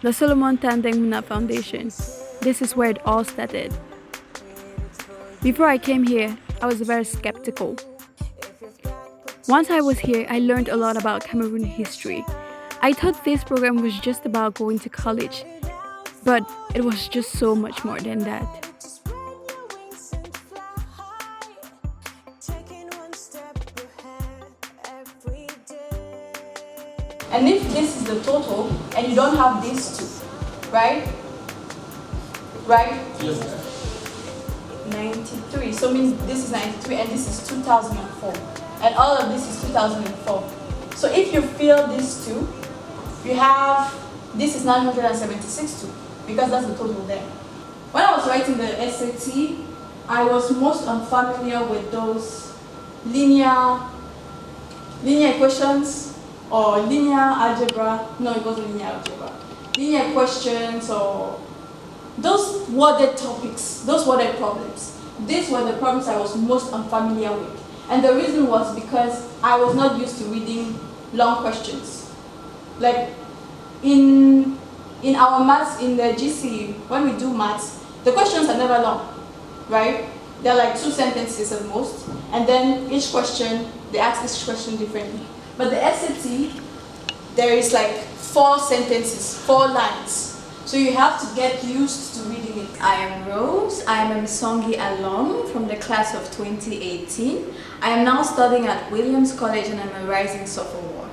The Solomon Tandeng Muna Foundation. This is where it all started. Before I came here, I was very skeptical. Once I was here, I learned a lot about Cameroon history. I thought this program was just about going to college, but it was just so much more than that. And if this is the total, and you don't have these two, right? Right? Yes. 93. So it means this is 93 and this is 2004. And all of this is 2004. So if you fill these two, you have, this is 976 too, because that's the total there. When I was writing the SAT, I was most unfamiliar with those linear equations or linear algebra. No, it wasn't linear algebra. Linear questions or those worded topics, those worded problems. These were the problems I was most unfamiliar with. And the reason was because I was not used to reading long questions. Like in our maths, in the GCE, when we do maths, the questions are never long, right? They're like 2 sentences at most. And then each question, they ask each question differently. But the SAT, there is like 4 sentences, 4 lines. So you have to get used to reading it. I am Rose. I am a Misongi alum from the class of 2018. I am now studying at Williams College and I'm a rising sophomore.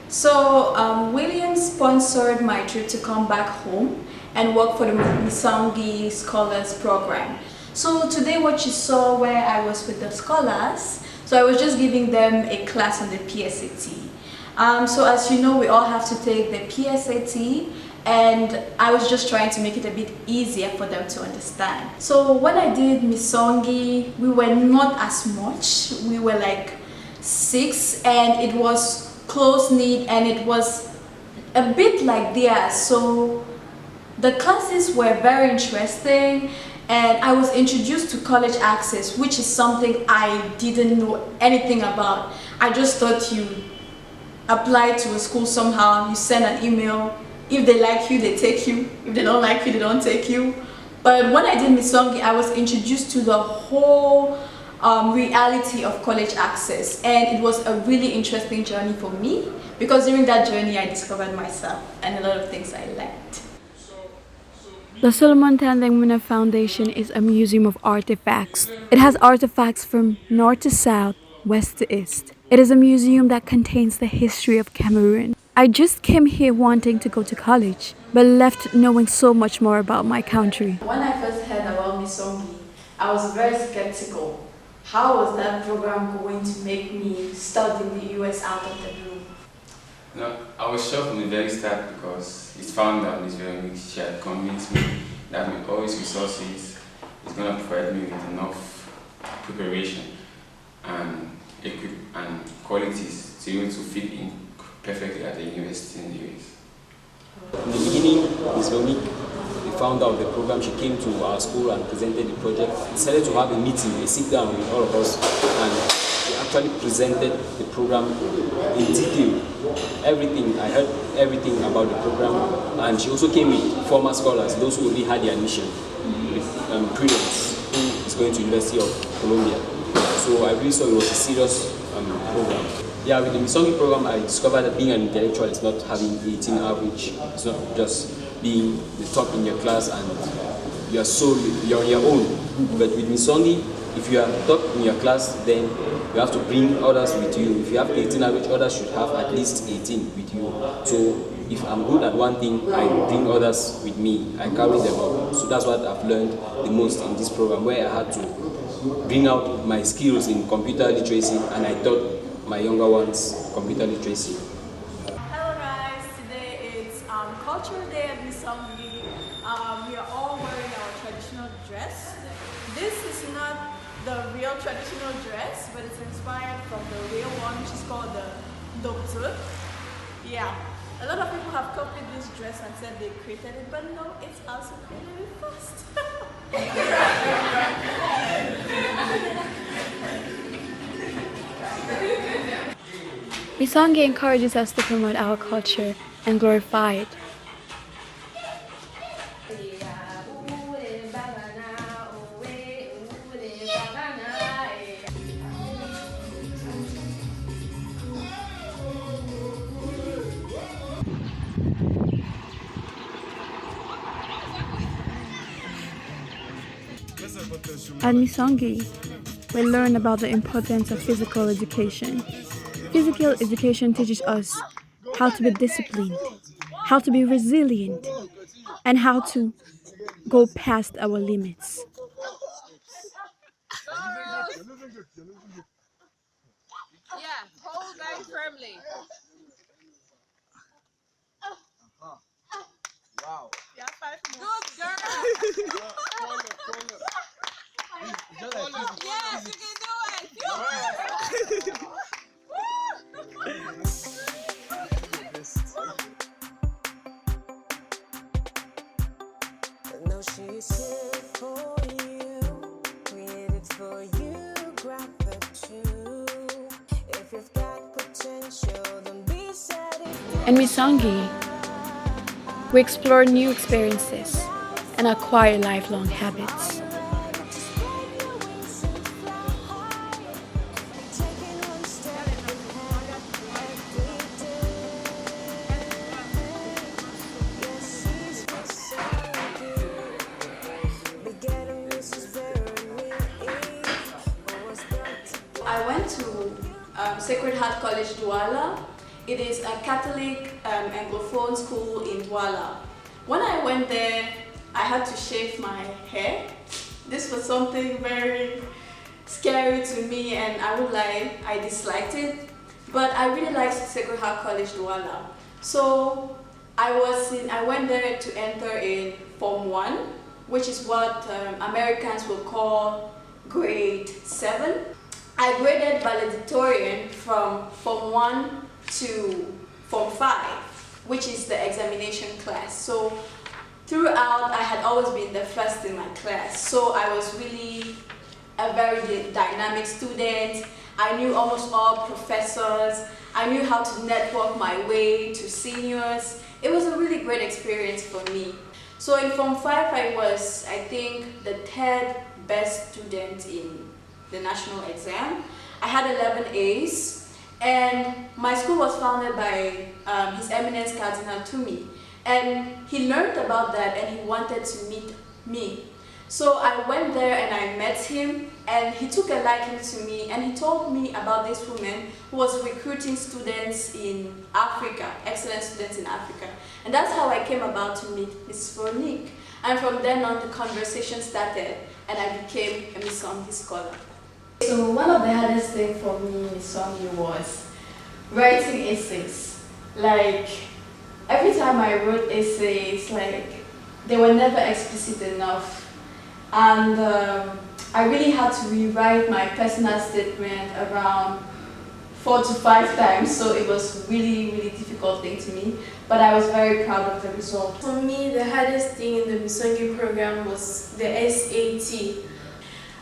So Williams sponsored my trip to come back home and work for the Misongi Scholars Program. So today what you saw where I was with the scholars, so I was just giving them a class on the PSAT. So as you know, we all have to take the PSAT, and I was just trying to make it a bit easier for them to understand. So when I did Misongi, we were not as much. We were like 6 and it was close-knit and it was a bit like theirs. So the classes were very interesting and I was introduced to college access, which is something I didn't know anything about. I just thought you apply to a school somehow, you send an email. If they like you, they take you. If they don't like you, they don't take you. But when I did Misongi, I was introduced to the whole reality of college access. And it was a really interesting journey for me because during that journey, I discovered myself and a lot of things I learned. The Solomon Tandeng Muna Foundation is a museum of artifacts. It has artifacts from north to south, west to east. It is a museum that contains the history of Cameroon. I just came here wanting to go to college, but left knowing so much more about my country. When I first heard about Misongi, I was very skeptical. How was that program going to make me study in the US out of the blue? No, I was shocked from the very start because his founder, Ms. Misongi, she had convinced me that with all his resources, he's going to provide me with enough preparation and qualities to be able to fit in perfectly at the university in the US. In the beginning, Ms. Misongi, we found out the program. She came to our school and presented the project. We decided to have a meeting, a sit down with all of us, and she actually presented the program in detail. Everything, I heard everything about the program, and she also came with former scholars, those who already had their admission, with Prudence, who is going to University of Columbia. So I really saw it was a serious program. Yeah, with the Misongi program, I discovered that being an intellectual is not having 18 average. It's not just being the top in your class and you're on your own. But with Misongi, if you are top in your class, then you have to bring others with you. If you have 18 average, others should have at least 18 with you. So if I'm good at one thing, I bring others with me. I carry them up. So that's what I've learned the most in this program, where I had to bring out my skills in computer literacy, and I taught my younger ones computer literacy. Hello guys, today it's Cultural Day at Misongi. We are all wearing our traditional dress. This is not the real traditional dress, but it's inspired from the real one, which is called the Doktur. Yeah, a lot of people have copied this dress and said they created it, but no, it's also created first. Misongi encourages us to promote our culture and glorify it. At Misongi, we learn about the importance of physical education. Physical education teaches us how to be disciplined, how to be resilient, and how to go past our limits. Yeah, hold very firmly. Wow. Yeah, 5 more. Good girl. Yes, you can do it. No, she's here for you, created for you, grab the two. If you've got potential, don't be sad if In Misongi, we explore new experiences and acquire lifelong habits. I went to Sacred Heart College, Douala. It is a Catholic Anglophone school in Douala. When I went there, I had to shave my hair. This was something very scary to me, and I would lie, I disliked it. But I really liked Sacred Heart College, Douala. So I went there to enter in Form 1, which is what Americans will call grade 7. I graded valedictorian from Form 1 to Form 5, which is the examination class. So throughout, I had always been the first in my class. So I was really a very dynamic student. I knew almost all professors. I knew how to network my way to seniors. It was a really great experience for me. So in Form 5, I was, I think, the third best student in the national exam. I had 11 A's, and my school was founded by His Eminence Cardinal Tumi, and he learned about that and he wanted to meet me. So I went there and I met him, and he took a liking to me, and he told me about this woman who was recruiting students in Africa, excellent students in Africa. And that's how I came about to meet Miss Veronique. And from then on, the conversation started, and I became a Misongi scholar. So one of the hardest things for me in Misongi was writing essays. Like, every time I wrote essays, like, they were never explicit enough. And I really had to rewrite my personal statement around 4 to 5 times, so it was really difficult thing to me, but I was very proud of the result. For me, the hardest thing in the Misongi program was the SAT.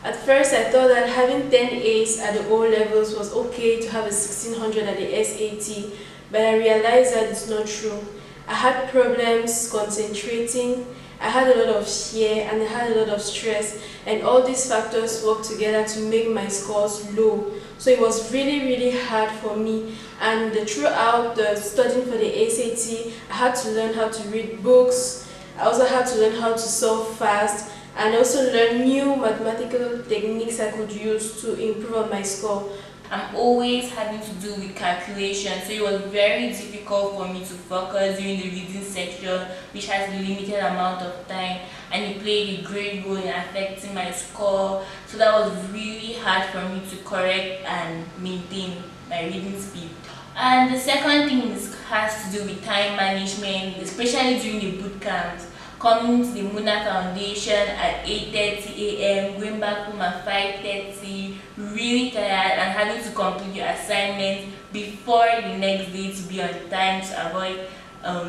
At first, I thought that having 10 A's at the O levels was okay to have a 1600 at the SAT, but I realized that it's not true. I had problems concentrating, I had a lot of fear, and I had a lot of stress, and all these factors worked together to make my scores low. So it was really hard for me, and throughout the studying for the SAT, I had to learn how to read books. I also had to learn how to solve fast, and also learn new mathematical techniques I could use to improve on my score. I'm always having to do with calculation, so it was very difficult for me to focus during the reading section, which has a limited amount of time, and it played a great role in affecting my score. So that was really hard for me to correct and maintain my reading speed. And the second thing has to do with time management, especially during the boot camps. Coming to the Muna Foundation at 8:30 a.m., going back home at 5:30, really tired, and having to complete your assignments before the next day to be on time to avoid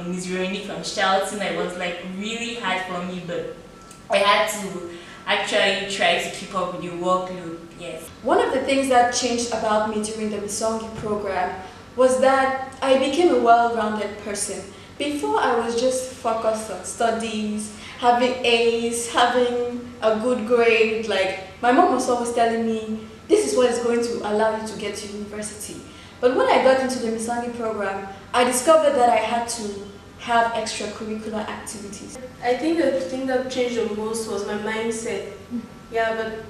Ms. Veronique from shouting. It was like really hard for me, but I had to actually try to keep up with the workload. Yes. One of the things that changed about me during the Misongi program was that I became a well-rounded person. Before, I was just focused on studies, having A's, having a good grade. Like, my mom was always telling me, this is what is going to allow you to get to university. But when I got into the Misongi program, I discovered that I had to have extracurricular activities? I think the thing that changed the most was my mindset. Yeah, but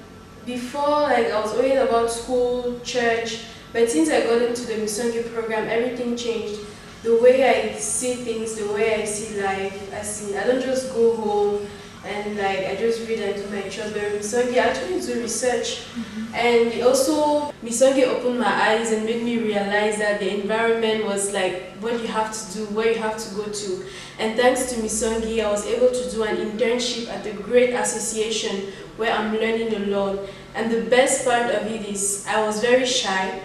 before, like, I was worried about school, church, but since I got into the Misongi program, everything changed. The way I see things, the way I see life, I don't just go home and like I just read and do my job. But Misongi actually do research, and it also Misongi opened my eyes and made me realize that the environment was like what you have to do, where you have to go to. And thanks to Misongi, I was able to do an internship at a great association where I'm learning a lot. And the best part of it is I was very shy.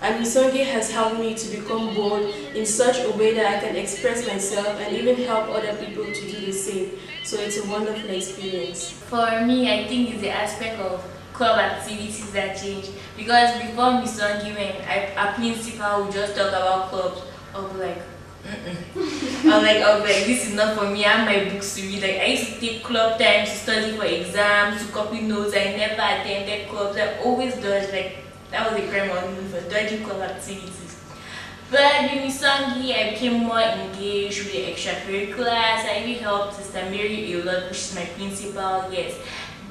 And Misongi has helped me to become bold in such a way that I can express myself and even help other people to do the same. So it's a wonderful experience. For me, I think it's the aspect of club activities that change. Because before Misongi, when our principal would just talk about clubs, I'll be like, I'll be like, this is not for me. I have my books to read. Like, I used to take club time to study for exams, to copy notes. I never attended clubs. I always dodged, like, that was a crime on me for dodging club activities. But with Misongi, I became more engaged with the extracurriculars. I even helped Sister Mary a lot, which is my principal, yes.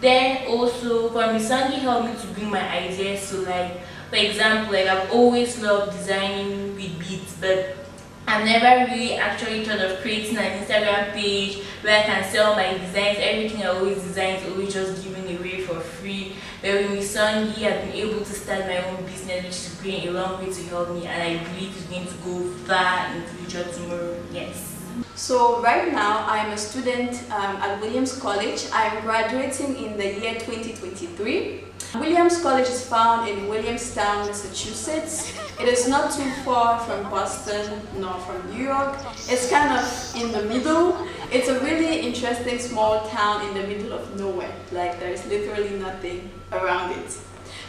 Then also, for Misongi helped me to bring my ideas. So like, for example, like I've always loved designing with beads, but I've never really actually thought of creating an Instagram page where I can sell my designs. Everything I always design is always just given away for free. But with Misongi, I've been able to start my own business, which is going a long way to help me, and I believe it's going to go far in the future tomorrow. Yes. So right now, I'm a student at Williams College. I'm graduating in the year 2023. Williams College is found in Williamstown, Massachusetts. It is not too far from Boston nor from New York. It's kind of in the middle. It's a really interesting small town in the middle of nowhere. Like there's literally nothing around it.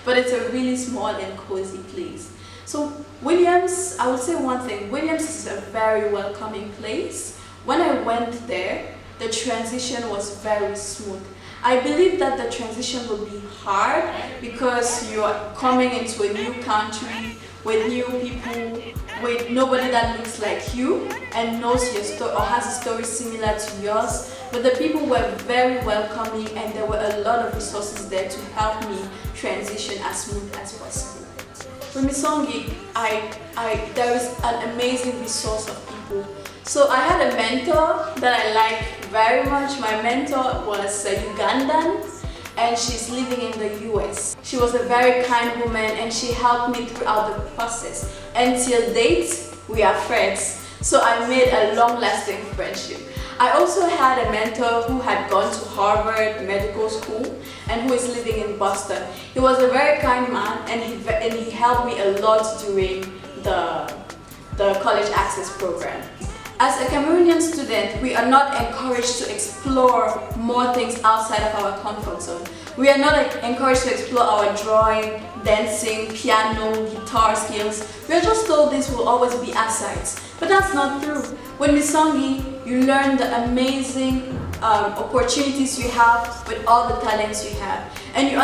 But it's a really small and cozy place. So Williams, I would say one thing, Williams is a very welcoming place. When I went there, the transition was very smooth. I believe that the transition will be hard because you are coming into a new country with new people, with nobody that looks like you and knows your story or has a story similar to yours. But the people were very welcoming and there were a lot of resources there to help me transition as smooth as possible. With Misongi, there is an amazing resource of people. So I had a mentor that I like very much. My mentor was a Ugandan and she's living in the US. She was a very kind woman and she helped me throughout the process. Until date, we are friends. So I made a long-lasting friendship. I also had a mentor who had gone to Harvard Medical School and who is living in Boston. He was a very kind man and he helped me a lot during the college access program. As a Cameroonian student, we are not encouraged to explore more things outside of our comfort zone. We are not encouraged to explore our drawing, dancing, piano, guitar skills. We are just told this will always be our sides. But that's not true. With Misongi, you learn the amazing opportunities you have with all the talents you have. And you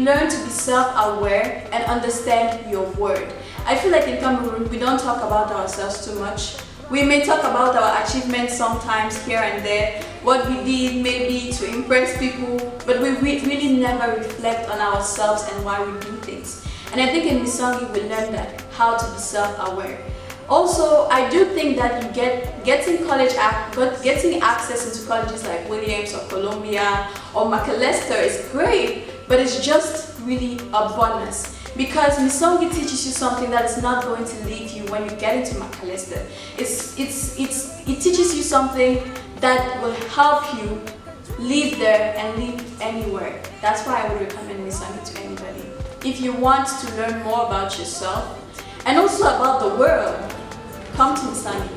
learn to be self-aware and understand your word. I feel like in Cameroon, we don't talk about ourselves too much. We may talk about our achievements sometimes here and there, what we did maybe to impress people, but we really never reflect on ourselves and why we do things. And I think in Misongi we learn that, how to be self-aware. Also, I do think that getting access into colleges like Williams or Columbia or Macalester is great, but it's just really a bonus. Because Misongi teaches you something that is not going to leave you when you get into Macalester. It teaches you something that will help you live there and live anywhere. That's why I would recommend Misongi to anybody. If you want to learn more about yourself and also about the world, come to Misongi.